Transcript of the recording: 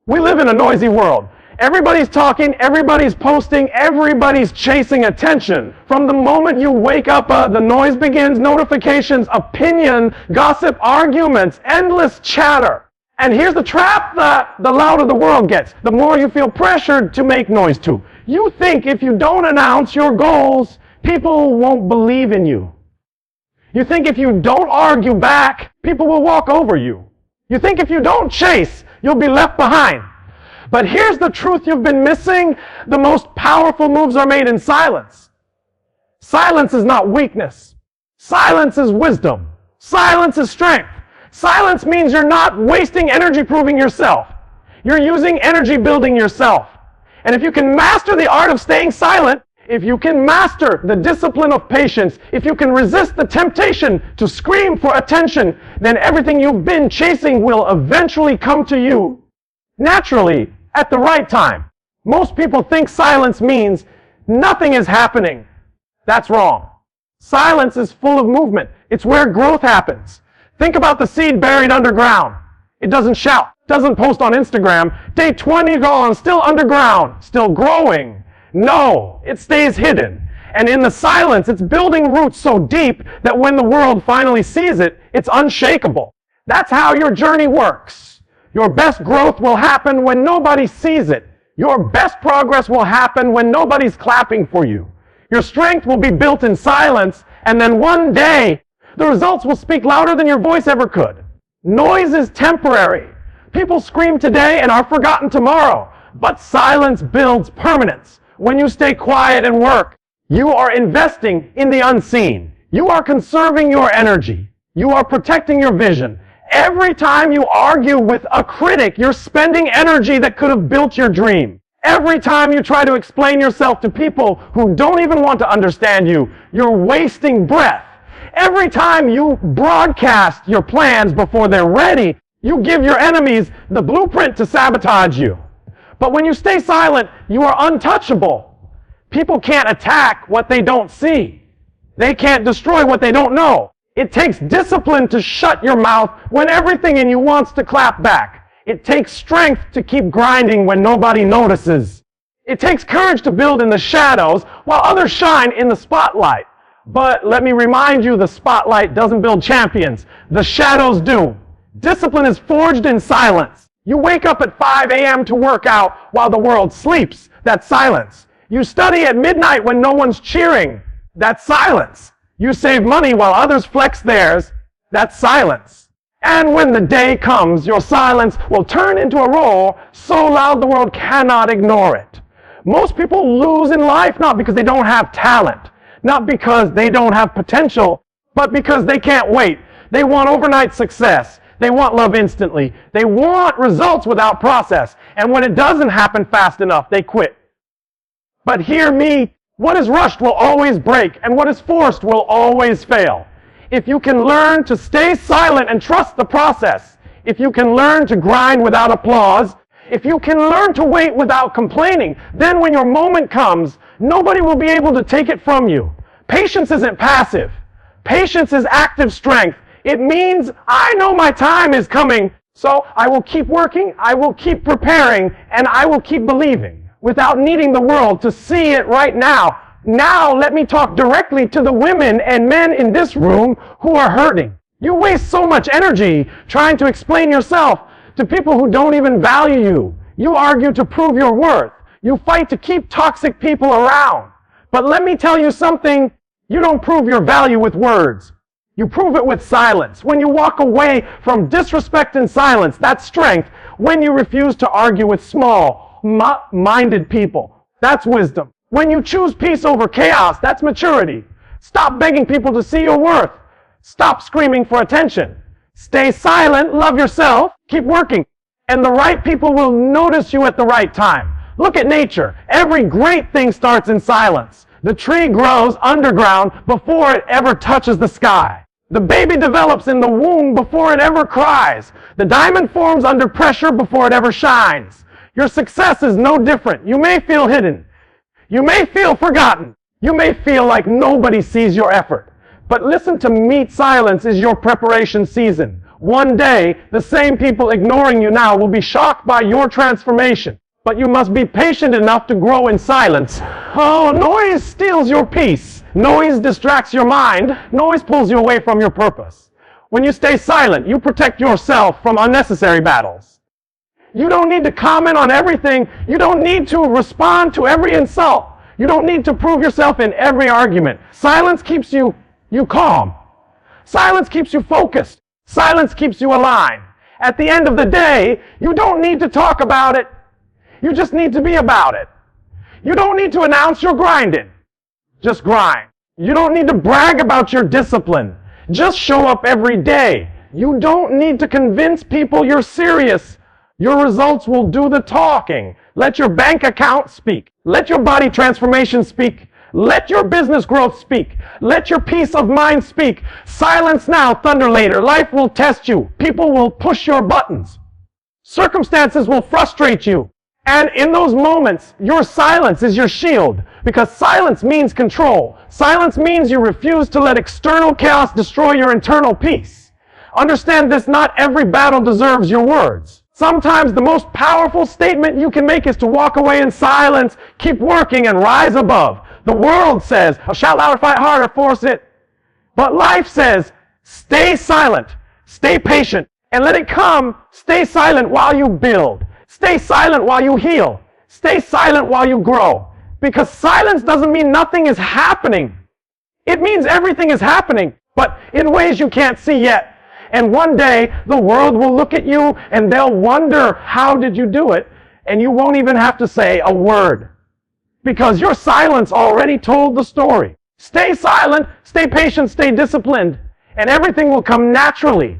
We live in a noisy world. Everybody's talking, everybody's posting, everybody's chasing attention. From the moment you wake up, the noise begins, notifications, opinion, gossip, arguments, endless chatter. And here's the trap: the louder the world gets, the more you feel pressured to make noise too. You think if you don't announce your goals, people won't believe in you. You think if you don't argue back, people will walk over you. You think if you don't chase, you'll be left behind. But here's the truth you've been missing: the most powerful moves are made in silence. Silence is not weakness. Silence is wisdom. Silence is strength. Silence means you're not wasting energy proving yourself. You're using energy building yourself. And if you can master the art of staying silent, if you can master the discipline of patience, if you can resist the temptation to scream for attention, then everything you've been chasing will eventually come to you naturally, at the right time. Most people think silence means nothing is happening. That's wrong. Silence is full of movement. It's where growth happens. Think about the seed buried underground. It doesn't shout, doesn't post on Instagram. Day 20 gone, still underground, still growing. No, it stays hidden. And in the silence, it's building roots so deep that when the world finally sees it, it's unshakable. That's how your journey works. Your best growth will happen when nobody sees it. Your best progress will happen when nobody's clapping for you. Your strength will be built in silence, and then one day, the results will speak louder than your voice ever could. Noise is temporary. People scream today and are forgotten tomorrow, but silence builds permanence. When you stay quiet and work, you are investing in the unseen. You are conserving your energy. You are protecting your vision. Every time you argue with a critic, you're spending energy that could have built your dream. Every time you try to explain yourself to people who don't even want to understand you, you're wasting breath. Every time you broadcast your plans before they're ready, you give your enemies the blueprint to sabotage you. But when you stay silent, you are untouchable. People can't attack what they don't see. They can't destroy what they don't know. It takes discipline to shut your mouth when everything in you wants to clap back. It takes strength to keep grinding when nobody notices. It takes courage to build in the shadows while others shine in the spotlight. But let me remind you, the spotlight doesn't build champions. The shadows do. Discipline is forged in silence. You wake up at 5 a.m. to work out while the world sleeps. That's silence. You study at midnight when no one's cheering. That's silence. You save money while others flex theirs. That's silence. And when the day comes, your silence will turn into a roar so loud the world cannot ignore it. Most people lose in life not because they don't have talent, not because they don't have potential, but because they can't wait. They want overnight success. They want love instantly. They want results without process. And when it doesn't happen fast enough, they quit. But hear me. What is rushed will always break, and what is forced will always fail. If you can learn to stay silent and trust the process, if you can learn to grind without applause, if you can learn to wait without complaining, then when your moment comes, nobody will be able to take it from you. Patience isn't passive. Patience is active strength. It means I know my time is coming, so I will keep working, I will keep preparing, and I will keep believing, without needing the world to see it right now. Now let me talk directly to the women and men in this room who are hurting. You waste so much energy trying to explain yourself to people who don't even value you. You argue to prove your worth. You fight to keep toxic people around. But let me tell you something, you don't prove your value with words. You prove it with silence. When you walk away from disrespect and silence, that's strength. When you refuse to argue with small-minded people, that's wisdom. When you choose peace over chaos, that's maturity. Stop begging people to see your worth. Stop screaming for attention. Stay silent, love yourself, keep working, and the right people will notice you at the right time. Look at nature. Every great thing starts in silence. The tree grows underground before it ever touches the sky. The baby develops in the womb before it ever cries. The diamond forms under pressure before it ever shines. Your success is no different. You may feel hidden. You may feel forgotten. You may feel like nobody sees your effort. But listen to me, silence is your preparation season. One day, the same people ignoring you now will be shocked by your transformation. But you must be patient enough to grow in silence. Oh, noise steals your peace. Noise distracts your mind. Noise pulls you away from your purpose. When you stay silent, you protect yourself from unnecessary battles. You don't need to comment on everything. You don't need to respond to every insult. You don't need to prove yourself in every argument. Silence keeps you calm. Silence keeps you focused. Silence keeps you aligned. At the end of the day, you don't need to talk about it. You just need to be about it. You don't need to announce you're grinding. Just grind. You don't need to brag about your discipline. Just show up every day. You don't need to convince people you're serious. Your results will do the talking. Let your bank account speak. Let your body transformation speak. Let your business growth speak. Let your peace of mind speak. Silence now, thunder later. Life will test you. People will push your buttons. Circumstances will frustrate you. And in those moments, your silence is your shield. Because silence means control. Silence means you refuse to let external chaos destroy your internal peace. Understand this, not every battle deserves your words. Sometimes the most powerful statement you can make is to walk away in silence, keep working, and rise above. The world says, shout louder, fight harder, force it. But life says, stay silent, stay patient, and let it come. Stay silent while you build. Stay silent while you heal. Stay silent while you grow. Because silence doesn't mean nothing is happening. It means everything is happening, but in ways you can't see yet. And one day, the world will look at you and they'll wonder, how did you do it? And you won't even have to say a word. Because your silence already told the story. Stay silent, stay patient, stay disciplined, and everything will come naturally.